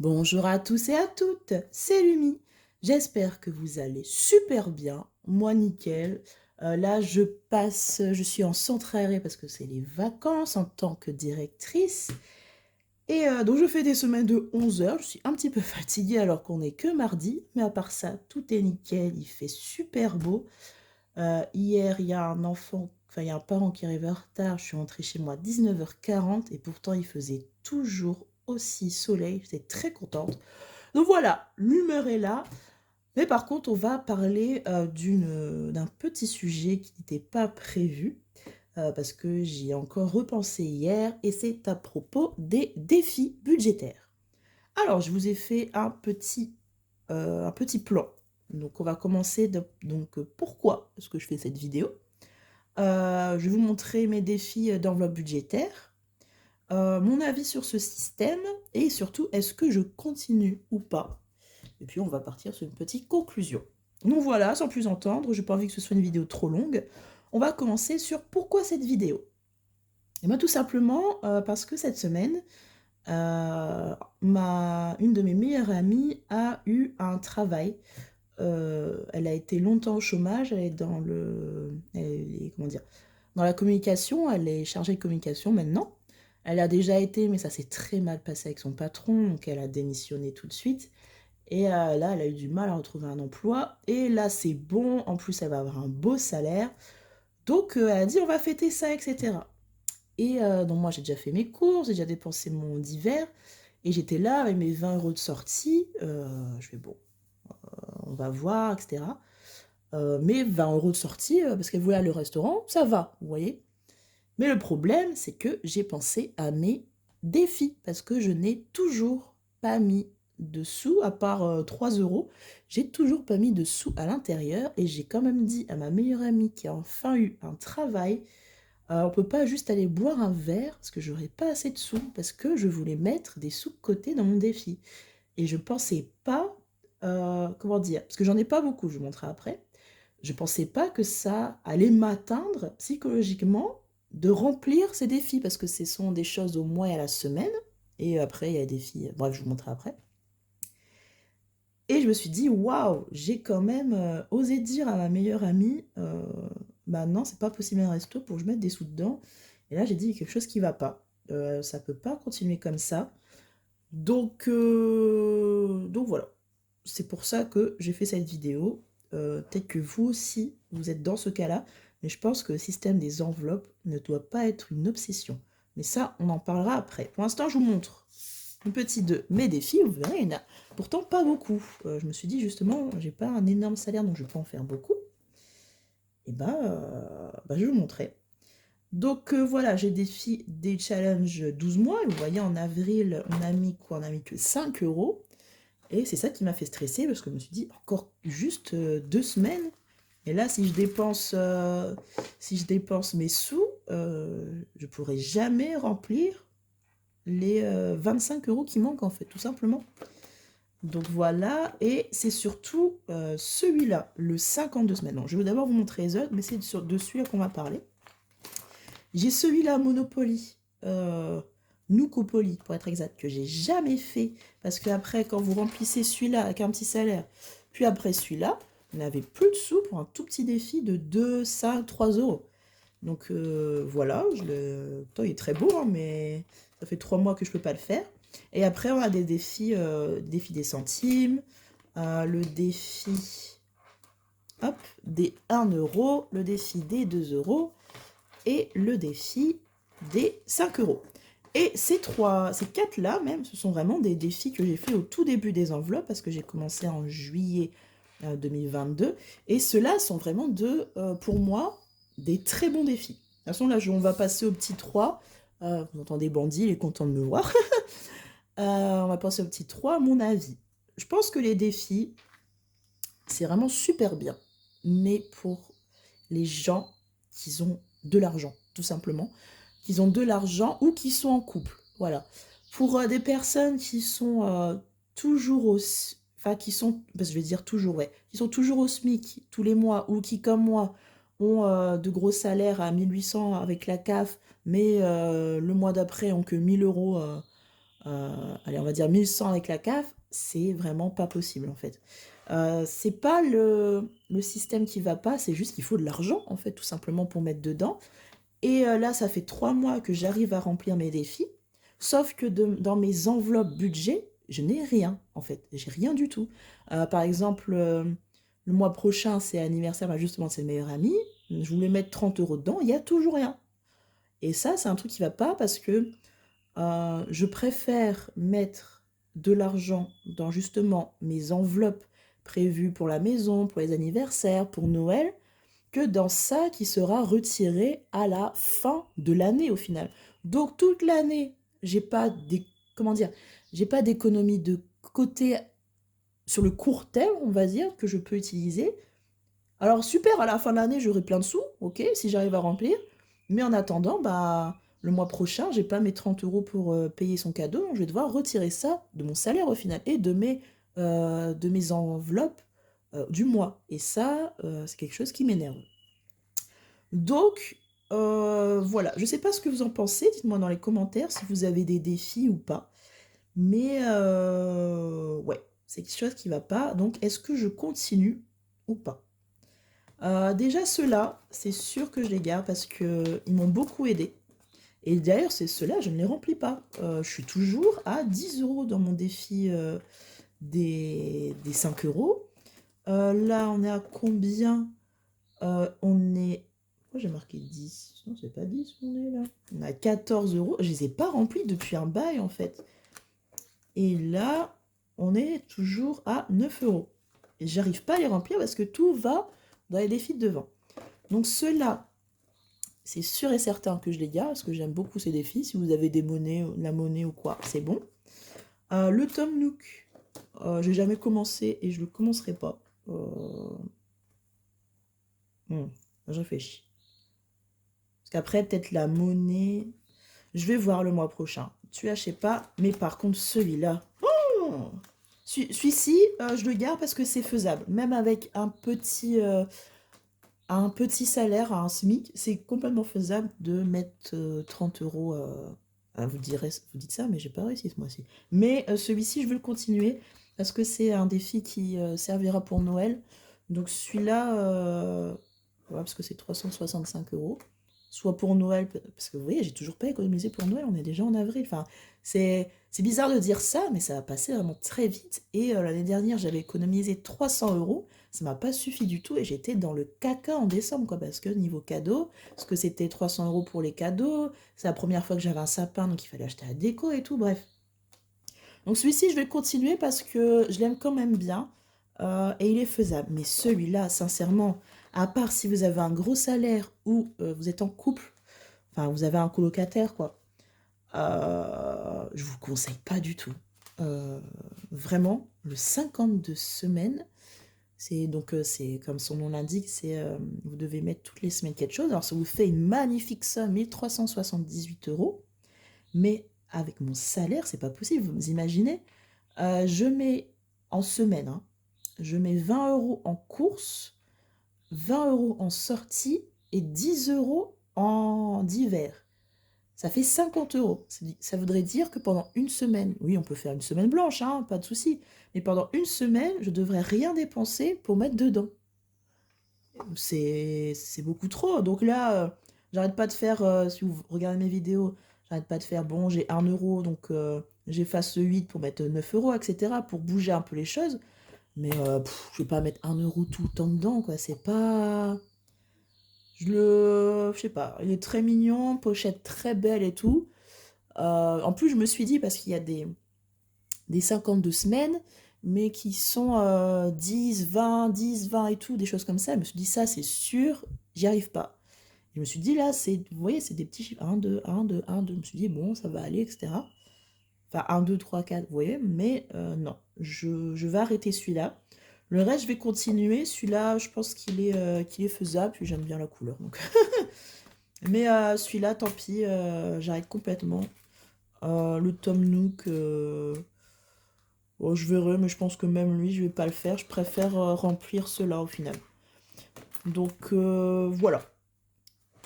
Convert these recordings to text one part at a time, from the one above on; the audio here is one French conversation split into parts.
Bonjour à tous et à toutes, c'est Lumi. J'espère que vous allez super bien. Moi, nickel. Là, je suis en centre aéré parce que c'est les vacances en tant que directrice. Et donc, je fais des semaines de 11 heures. Je suis un petit peu fatiguée alors qu'on n'est que mardi. Mais à part ça, tout est nickel. Il fait super beau. Hier, il y a un enfant, enfin, il y a un parent qui arrivait en retard. Je suis rentrée chez moi à 19h40 et pourtant, il faisait toujours aussi soleil. J'étais très contente. Donc voilà, l'humeur est là. Mais par contre, on va parler d'un petit sujet qui n'était pas prévu, parce que j'y ai encore repensé hier, et c'est à propos des défis budgétaires. Alors, je vous ai fait un petit plan. Donc, on va commencer pourquoi est-ce que je fais cette vidéo. Je vais vous montrer mes défis d'enveloppe budgétaire, mon avis sur ce système, et surtout, est-ce que je continue ou pas. Et puis on va partir sur une petite conclusion. Donc voilà, sans plus entendre, je n'ai pas envie que ce soit une vidéo trop longue. On va commencer sur pourquoi cette vidéo. Et bien tout simplement parce que cette semaine, une de mes meilleures amies a eu un travail. Elle a été longtemps au chômage, comment dire, dans la communication, elle est chargée de communication maintenant. Elle a déjà été, mais ça s'est très mal passé avec son patron, donc elle a démissionné tout de suite. Et là, elle a eu du mal à retrouver un emploi. Et là, c'est bon. En plus, elle va avoir un beau salaire. Donc, elle a dit, on va fêter ça, etc. Et donc, moi, j'ai déjà fait mes courses, j'ai déjà dépensé mon d'hiver. Et j'étais là avec mes 20 euros de sortie. Je fais, bon, on va voir, etc. Mais 20 euros de sortie, parce qu'elle voulait aller au restaurant, ça va, vous voyez. Mais le problème, c'est que j'ai pensé à mes défis, parce que je n'ai toujours pas mis de sous, à part 3 euros, j'ai toujours pas mis de sous à l'intérieur, et j'ai quand même dit à ma meilleure amie qui a enfin eu un travail, on peut pas juste aller boire un verre, parce que j'aurais pas assez de sous, parce que je voulais mettre des sous de côté dans mon défi. Et je pensais pas, comment dire, parce que j'en ai pas beaucoup, je vous montrerai après, je pensais pas que ça allait m'atteindre psychologiquement de remplir ces défis, parce que ce sont des choses au mois et à la semaine, et après il y a des défis, bref, je vous montrerai après. Et je me suis dit, waouh, j'ai quand même osé dire à ma meilleure amie, bah non, c'est pas possible un resto pour que je mette des sous dedans. Et là, j'ai dit quelque chose qui va pas. Ça peut pas continuer comme ça. Donc voilà. C'est pour ça que j'ai fait cette vidéo. Peut-être que vous aussi, vous êtes dans ce cas-là, mais je pense que le système des enveloppes ne doit pas être une obsession. Mais ça, on en parlera après. Pour l'instant, je vous montre un petit de mes défis. Vous verrez, il y en a pourtant pas beaucoup. Je me suis dit justement, j'ai pas un énorme salaire, donc je peux en faire beaucoup. Et bah, je vais vous montrer. Donc voilà, j'ai des challenges 12 mois. Et vous voyez, en avril, on a mis quoi? On a mis que 5 euros. Et c'est ça qui m'a fait stresser parce que je me suis dit, encore juste 2 semaines. Et là, si je dépense mes sous, je pourrai jamais remplir les 25 euros qui manquent en fait, tout simplement. Donc voilà, et c'est surtout celui-là, le 52 semaines. Non, je vais d'abord vous montrer les autres, mais c'est de celui-là qu'on va parler. J'ai celui-là, Monopoly, Nucopoly, pour être exact, que j'ai jamais fait. Parce qu'après, quand vous remplissez celui-là avec un petit salaire, puis après celui-là, vous n'avez plus de sous pour un tout petit défi de 2, 5, 3 euros. Donc voilà, il est très beau, hein, mais ça fait 3 mois que je ne peux pas le faire. Et après, on a des défis, défi des centimes, le défi hop, des 1 euro, le défi des 2 euros, et le défi des 5 euros. Et ces quatre-là même, ce sont vraiment des défis que j'ai fait au tout début des enveloppes, parce que j'ai commencé en juillet 2022. Et ceux-là sont vraiment pour moi, des très bons défis. De toute façon, là, on va passer au petit 3. Vous entendez Bandit, il est content de me voir. On va passer au petit 3, à mon avis. Je pense que les défis, c'est vraiment super bien. Mais pour les gens qui ont de l'argent, tout simplement, qui ont de l'argent ou qui sont en couple. Voilà. Pour des personnes qui sont toujours au... Enfin, qui sont... Parce que je vais dire toujours, ouais. Qui sont toujours au SMIC tous les mois ou qui, comme moi, ont de gros salaires à 1800 avec la CAF, mais le mois d'après ont que 1000 euros allez, on va dire 1100 avec la CAF, c'est vraiment pas possible en fait. C'est pas le système qui va pas, c'est juste qu'il faut de l'argent en fait, tout simplement pour mettre dedans. Et là, ça fait 3 mois que j'arrive à remplir mes défis, sauf que dans mes enveloppes budget, je n'ai rien en fait, j'ai rien du tout. Par exemple, le mois prochain, c'est anniversaire, bah, justement, c'est le meilleur ami, je voulais mettre 30 euros dedans, il n'y a toujours rien. Et ça, c'est un truc qui va pas parce que je préfère mettre de l'argent dans justement mes enveloppes prévues pour la maison, pour les anniversaires, pour Noël, que dans ça qui sera retiré à la fin de l'année au final. Donc toute l'année, j'ai pas des, comment dire, j'ai pas d'économie de côté sur le court terme, on va dire, que je peux utiliser. Alors super, à la fin de l'année, j'aurai plein de sous, ok, si j'arrive à remplir. Mais en attendant, bah, le mois prochain, j'ai pas mes 30 euros pour payer son cadeau, donc je vais devoir retirer ça de mon salaire au final et de mes enveloppes du mois. Et ça, c'est quelque chose qui m'énerve. Donc, voilà, je sais pas ce que vous en pensez, dites-moi dans les commentaires si vous avez des défis ou pas. Mais ouais, c'est quelque chose qui va pas. Donc, est-ce que je continue ou pas? Déjà, ceux-là, c'est sûr que je les garde parce qu'ils m'ont beaucoup aidé. Et d'ailleurs, c'est ceux-là, je ne les remplis pas. Je suis toujours à 10 euros dans mon défi des 5 euros. Là, on est à combien? On est... Pourquoi j'ai marqué 10? Non, c'est pas 10 on est là. On est à 14 euros. Je les ai pas remplis depuis un bail, en fait. Et là, on est toujours à 9 euros. Et j'arrive pas à les remplir parce que tout va dans les défis de devant. Donc ceux-là, c'est sûr et certain que je les garde parce que j'aime beaucoup ces défis. Si vous avez des monnaies, la monnaie ou quoi, c'est bon. Le Tom Nook, j'ai jamais commencé et je le commencerai pas. Je réfléchis. Parce qu'après, peut-être la monnaie. Je vais voir le mois prochain. Tu sais pas, mais par contre, celui-là. Oh, celui-ci, je le garde parce que c'est faisable. Même avec un petit salaire, un SMIC, c'est complètement faisable de mettre 30 euros. Vous dites ça, mais j'ai pas réussi ce mois-ci. Mais celui-ci, je veux le continuer parce que c'est un défi qui servira pour Noël. Donc celui-là, ouais, parce que c'est 365 euros. Soit pour Noël, parce que vous voyez, j'ai toujours pas économisé pour Noël, on est déjà en avril. Enfin, c'est bizarre de dire ça, mais ça va passer vraiment très vite. Et l'année dernière, j'avais économisé 300 euros. Ça m'a pas suffi du tout et j'étais dans le caca en décembre, quoi, parce que niveau cadeau, parce que c'était 300 euros pour les cadeaux, c'est la première fois que j'avais un sapin, donc il fallait acheter la déco et tout, bref. Donc celui-ci, je vais continuer parce que je l'aime quand même bien et il est faisable. Mais celui-là, sincèrement, à part si vous avez un gros salaire ou vous êtes en couple, enfin vous avez un colocataire, quoi, je vous conseille pas du tout. Vraiment, le 52 semaines, c'est donc c'est comme son nom l'indique, c'est vous devez mettre toutes les semaines quelque chose. Alors ça vous fait une magnifique somme, 1378 euros. Mais avec mon salaire, c'est pas possible. Vous imaginez, je mets en semaine, hein, je mets 20 euros en course, 20 euros en sortie et 10 euros en divers. Ça fait 50 euros. Ça voudrait dire que pendant une semaine, oui, on peut faire une semaine blanche, hein, pas de souci, mais pendant une semaine, je devrais rien dépenser pour mettre dedans. C'est beaucoup trop. Donc là, j'arrête pas de faire, si vous regardez mes vidéos, j'arrête pas de faire, bon, j'ai 1 euro, donc j'efface 8 pour mettre 9 euros, etc., pour bouger un peu les choses. Mais je vais pas mettre 1 euro tout le temps dedans, quoi. C'est pas... Je sais pas, il est très mignon, pochette très belle et tout. En plus, je me suis dit, parce qu'il y a des 52 semaines, mais qui sont 10, 20, 10, 20 et tout, des choses comme ça. Je me suis dit, ça, c'est sûr, j'y arrive pas. Je me suis dit, là, vous voyez, c'est des petits chiffres, 1, 2, 1, 2, 1, 2. Je me suis dit, bon, ça va aller, etc. Enfin, 1, 2, 3, 4, vous voyez, mais non, je vais arrêter celui-là. Le reste, je vais continuer. Celui-là, je pense qu'il est faisable, puis j'aime bien la couleur. Donc. Mais celui-là, tant pis, j'arrête complètement. Le Tom Nook, bon, je verrai, mais je pense que même lui, je vais pas le faire. Je préfère remplir ceux-là au final. Donc voilà.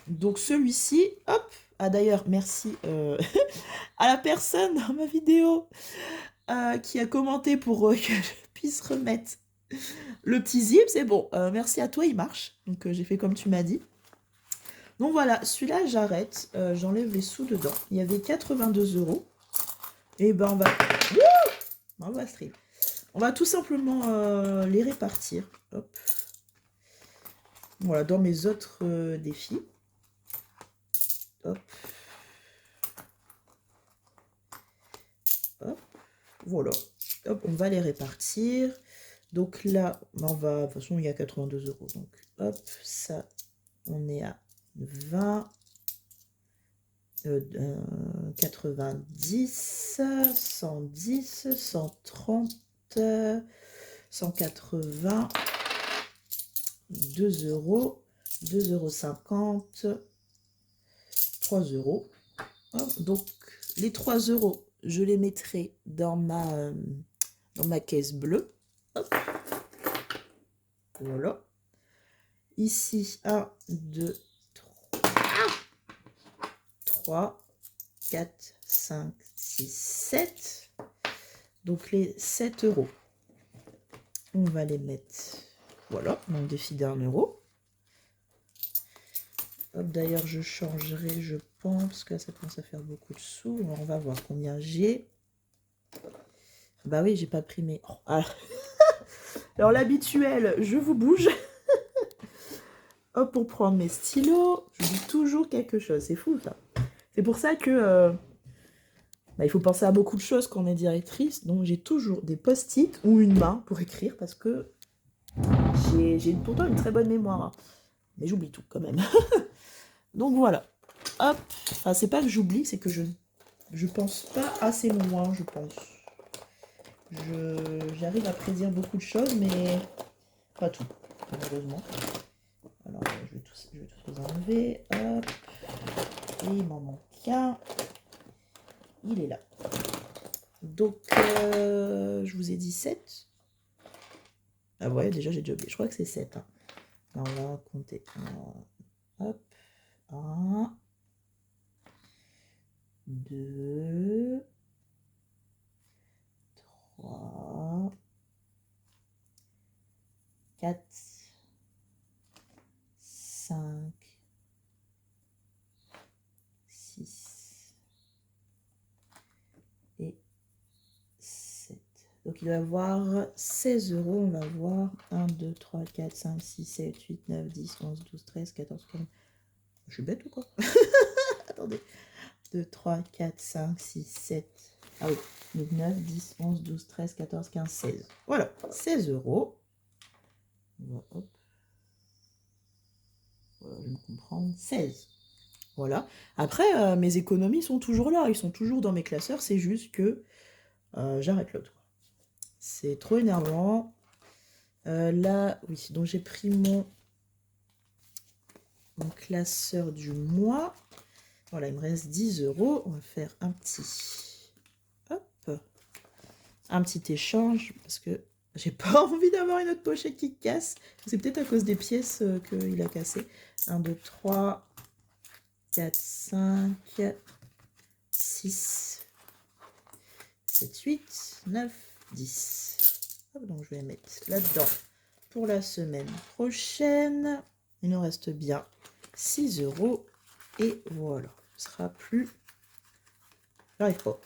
Donc celui-ci, hop. Ah d'ailleurs, merci à la personne dans ma vidéo qui a commenté pour que je puisse remettre le petit zip, c'est bon. Merci à toi, il marche. Donc j'ai fait comme tu m'as dit. Donc voilà, celui-là, j'arrête. J'enlève les sous dedans. Il y avait 82 €. Et ben on va stream. On va tout simplement les répartir. Hop. Voilà, dans mes autres défis. Hop. Hop. Voilà. Hop, on va les répartir. Donc là, on va... De toute façon, il y a 82 €. Donc, hop, ça, on est à 20... 90, 110, 130, 180, 2 €, 2,50 €, 3 €. Hop, donc, les 3 €, je les mettrai dans ma caisse bleue. Hop. Voilà. Ici, 1, 2, 3, 4, 5, 6, 7. Donc, les 7 €, on va les mettre, voilà, dans le défi d'1 €. Hop, d'ailleurs, je changerai, je pense, parce que là, ça commence à faire beaucoup de sous. Alors, on va voir combien j'ai. Bah oui, j'ai pas pris mes... Oh, ah. Alors, l'habituel, je vous bouge. Hop, pour prendre mes stylos, je dis toujours quelque chose. C'est fou, ça. C'est pour ça que... il faut penser à beaucoup de choses quand on est directrice. Donc, j'ai toujours des post-it ou une main pour écrire, parce que j'ai pourtant une très bonne mémoire. Hein. Mais j'oublie tout, quand même. Donc, voilà. Hop. Enfin, c'est pas que j'oublie, c'est que je pense pas assez loin, je pense. J'arrive à prédire beaucoup de choses, mais pas tout, malheureusement. Alors, je vais tous les enlever. Hop. Et il m'en manque un. Il est là. Donc, je vous ai dit 7. Ah ouais, déjà, j'ai déjà oublié. Je crois que c'est 7. Hein. Alors, on va compter. Hop. 1, 2, 3, 4, 5, 6 et 7. Donc, il va y avoir 16 €. On va voir 1, 2, 3, 4, 5, 6, 7, 8, 9, 10, 11, 12, 13, 14, 15. Je suis bête ou quoi? Attendez. 2, 3, 4, 5, 6, 7. Ah oui. Donc 9, 10, 11, 12, 13, 14, 15, 16. Voilà. 16 €. Hop. Voilà, je me comprends. 16. Voilà. Après, mes économies sont toujours là. Ils sont toujours dans mes classeurs. C'est juste que j'arrête l'autre. C'est trop énervant. Là, oui. Donc, j'ai pris mon classeur du mois. Voilà, il me reste 10 €. On va faire un petit... Hop. Un petit échange. Parce que j'ai pas envie d'avoir une autre pochette qui casse. C'est peut-être à cause des pièces qu'il a cassé. 1, 2, 3... 4, 5, 6, 7, 8, 9, 10. Hop, donc je vais mettre là-dedans pour la semaine prochaine. Il nous reste bien 6 €. Et voilà, ce sera plus... J'arrive pas.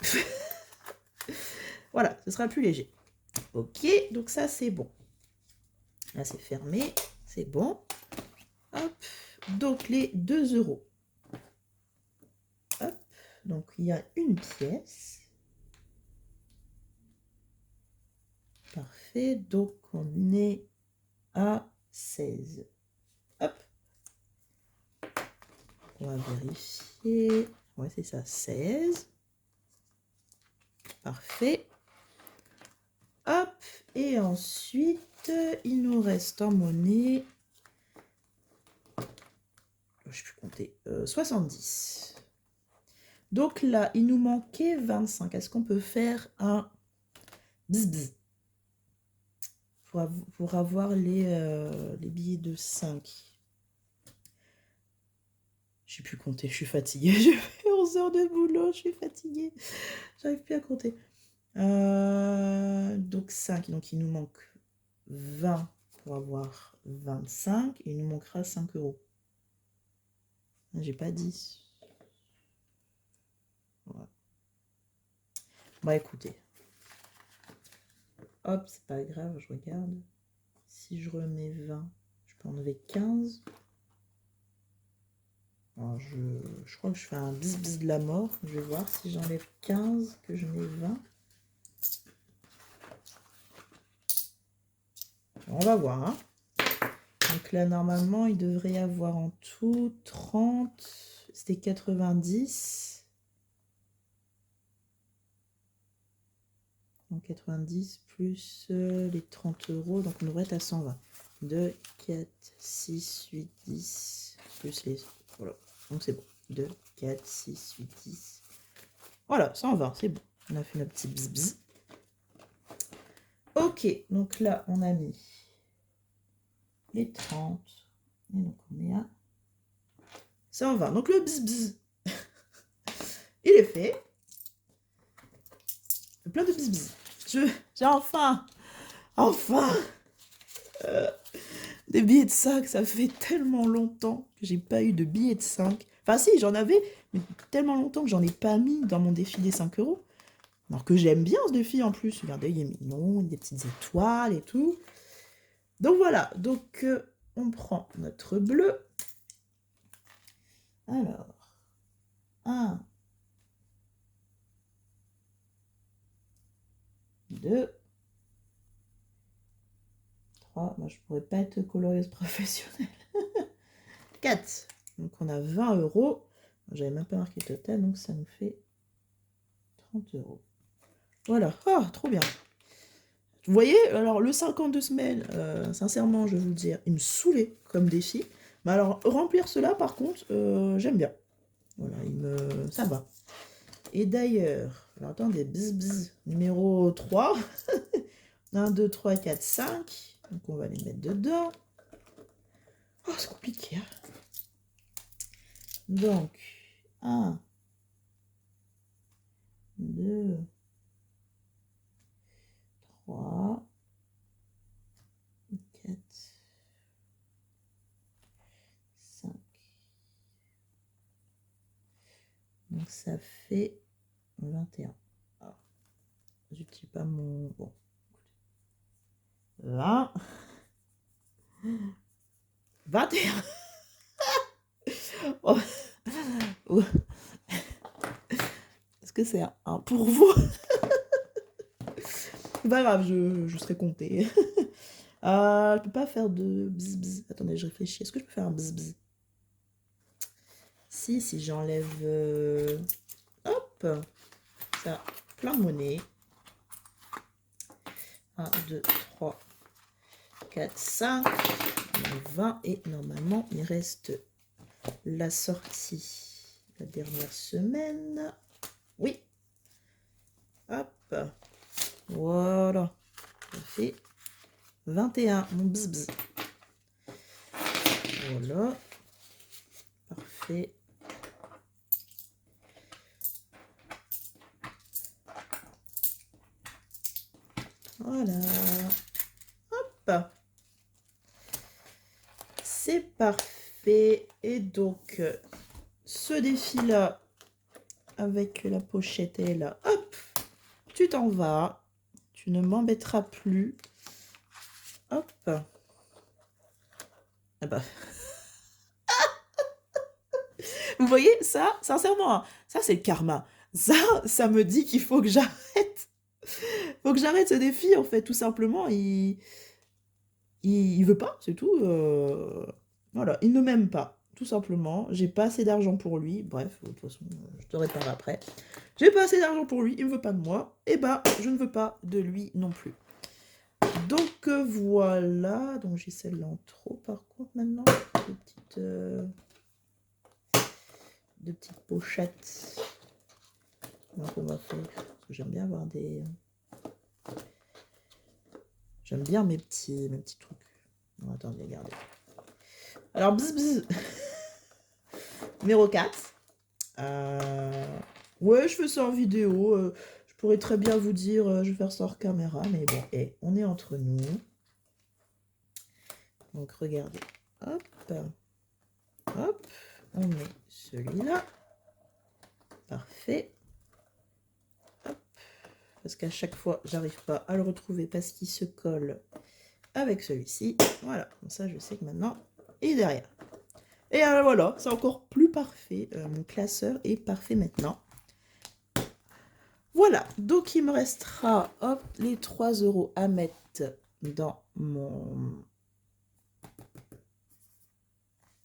Voilà, ce sera plus léger. Ok, donc ça c'est bon. Là c'est fermé, c'est bon. Hop, donc les 2 €. Donc, il y a une pièce. Parfait. Donc, on est à 16. Hop. On va vérifier. Ouais, c'est ça, 16. Parfait. Hop. Et ensuite, il nous reste en monnaie... Je ne sais plus compter. 70. Donc là, il nous manquait 25. Est-ce qu'on peut faire un bzz pour avoir les billets de 5? Je ne sais plus compter, je suis fatiguée. Je vais 11 heures de boulot, je suis fatiguée. J'arrive plus à compter. Donc 5, donc il nous manque 20 pour avoir 25. Et il nous manquera 5 euros. J'ai pas 10. Voilà. Bah écoutez. Hop, c'est pas grave, je regarde. Si je remets 20, je peux enlever 15. Alors je crois que je fais un bis de la mort. Je vais voir si j'enlève 15, que je mets 20. On va voir. Hein. Donc là, normalement, il devrait y avoir en tout 30. C'était 90. Donc 90 plus les 30 euros. Donc on devrait être à 120. 2, 4, 6, 8, 10. Plus les... Voilà. Donc c'est bon. 2, 4, 6, 8, 10. Voilà, 120, c'est bon. On a fait notre petit bis. Ok, donc là, on a mis les 30. Et donc, on est à 120. Donc, le bis, il est fait. Plein de bis. J'ai enfin des billets de 5. Ça fait tellement longtemps que j'ai pas eu de billets de 5. Enfin, si, j'en avais, mais tellement longtemps que j'en ai pas mis dans mon défi des 5 euros. Alors que j'aime bien ce défi en plus. Regardez, il est mignon, des petites étoiles et tout. Donc voilà, donc on prend notre bleu. Alors, 1, 2, 3. Moi, je pourrais pas être colorieuse professionnelle. 4. Donc on a 20 euros. J'avais même pas marqué total, donc ça nous fait 30 euros. Voilà, ah, trop bien. Vous voyez, alors le 52 semaines, sincèrement, je vais vous le dire, il me saoulait comme défi. Mais alors, remplir cela, par contre, j'aime bien. Voilà, ça va. Et d'ailleurs, alors attendez, numéro 3. 1, 2, 3, 4, 5. Donc on va les mettre dedans. Oh, c'est compliqué. Hein. Donc, 1, 2, 3, 4, 5. Donc ça fait 21. Alors, j'utilise pas mon... Bon. 20. 21. Oh. Oh. Est-ce que c'est un pour vous? C'est pas grave, je serai comptée. Je peux pas faire de bzz. Attendez, je réfléchis. Est-ce que je peux faire un bzz? Si j'enlève... Hop. Ça, plein de monnaie. 1, 2, 3, 4, 5, 20. Et normalement, il reste la sortie. La dernière semaine. Oui. Hop. Voilà. Ça fait 21. Mon bzz. Voilà. Parfait. Voilà. Hop. C'est parfait. Et donc, ce défi-là, avec la pochette est là, hop, tu t'en vas. Tu ne m'embêteras plus. Hop. Ah bah. Vous voyez, ça, sincèrement, ça c'est le karma. Ça me dit qu'il faut que j'arrête. Faut que j'arrête ce défi, en fait, tout simplement. Il veut pas, c'est tout. Voilà, il ne m'aime pas, tout simplement. J'ai pas assez d'argent pour lui. Bref, de toute façon, je te réparerai après. J'ai pas assez d'argent pour lui, il ne veut pas de moi. Et bah, je ne veux pas de lui non plus. Donc voilà, donc j'ai celle-là en trop par contre maintenant. De petites pochettes. Donc on va faire, parce que j'aime bien avoir des... J'aime bien mes petits trucs. Non, attendez, regardez. Alors, Numéro 4. Ouais, je fais ça en vidéo. Je pourrais très bien vous dire, je vais faire ça hors caméra, mais bon, on est entre nous. Donc, regardez. Hop. Hop. On met celui-là. Parfait. Hop. Parce qu'à chaque fois, j'arrive pas à le retrouver parce qu'il se colle avec celui-ci. Voilà. Comme ça, je sais que maintenant, il est derrière. Et voilà, c'est encore plus parfait. Mon classeur est parfait maintenant. Voilà, donc il me restera hop, les 3 € à mettre dans mon...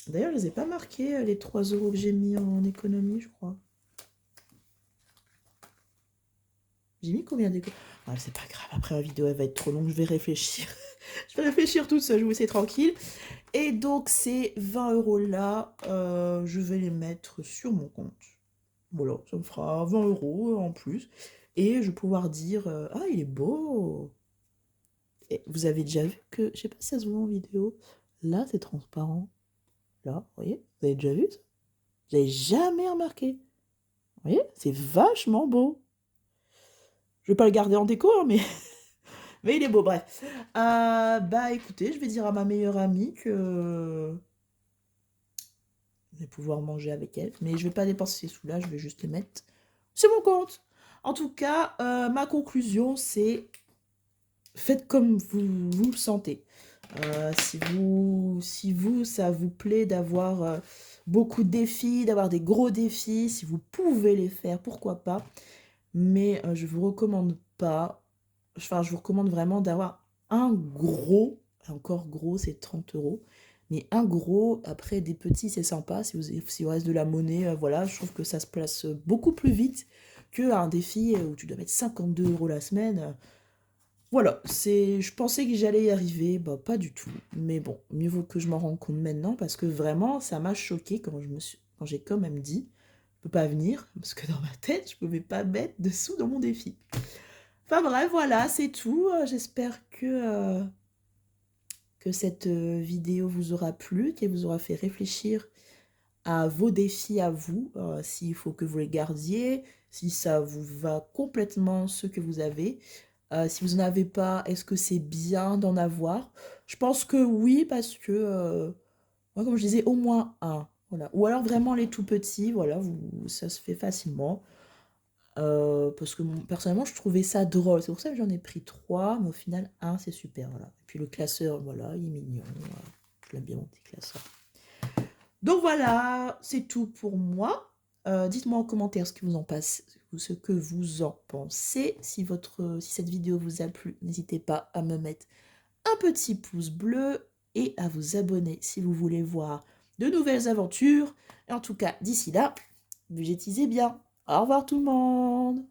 D'ailleurs, je ne les ai pas marqués, les 3 € que j'ai mis en économie, je crois. J'ai mis combien d'économies? Ah, c'est pas grave, après la vidéo, elle va être trop longue, je vais réfléchir. Je vais réfléchir toute seule, je vous laisse tranquille. Et donc, ces 20 € là, je vais les mettre sur mon compte. Voilà, ça me fera 20 € en plus. Et je vais pouvoir dire, ah, il est beau. Et vous avez déjà vu que, je sais pas si ça se voit en vidéo, là, c'est transparent. Là, vous voyez, vous avez déjà vu ça? J'avais jamais remarqué. Vous voyez, c'est vachement beau. Je vais pas le garder en déco, hein, mais... mais il est beau, bref. Bah, écoutez, je vais dire à ma meilleure amie que... je vais pouvoir manger avec elle. Mais je vais pas dépenser ces sous-là, je vais juste les mettre sur mon compte. En tout cas, ma conclusion, c'est... faites comme vous le sentez. Si vous, ça vous plaît d'avoir beaucoup de défis, d'avoir des gros défis, si vous pouvez les faire, pourquoi pas. Mais je vous recommande pas, enfin, je vous recommande vraiment d'avoir un gros, encore gros, c'est 30 €, mais un gros, après des petits, c'est sympa, si vous reste de la monnaie, voilà, je trouve que ça se place beaucoup plus vite qu'un défi où tu dois mettre 52 € la semaine. Voilà, je pensais que j'allais y arriver, bah pas du tout. Mais bon, mieux vaut que je m'en rende compte maintenant parce que vraiment, ça m'a choqué quand j'ai quand même dit, je peux pas venir parce que dans ma tête, je pouvais pas mettre de sous dans mon défi. Enfin bref, voilà, c'est tout. J'espère que cette vidéo vous aura plu, qu'elle vous aura fait réfléchir à vos défis à vous, s'il faut que vous les gardiez, si ça vous va complètement ce que vous avez. Si vous n'en avez pas, est-ce que c'est bien d'en avoir? Je pense que oui, parce que, moi, comme je disais, au moins un. Voilà. Ou alors vraiment les tout petits, voilà, ça se fait facilement. Parce que personnellement, je trouvais ça drôle. C'est pour ça que j'en ai pris 3, mais au final, un, c'est super. Voilà. Et puis le classeur, voilà, il est mignon. Je l'aime bien, mon petit classeur. Donc voilà, c'est tout pour moi. Dites-moi en commentaire ce que vous en pensez. Si cette vidéo vous a plu, n'hésitez pas à me mettre un petit pouce bleu et à vous abonner si vous voulez voir de nouvelles aventures. Et en tout cas, d'ici là, budgétisez bien. Au revoir tout le monde!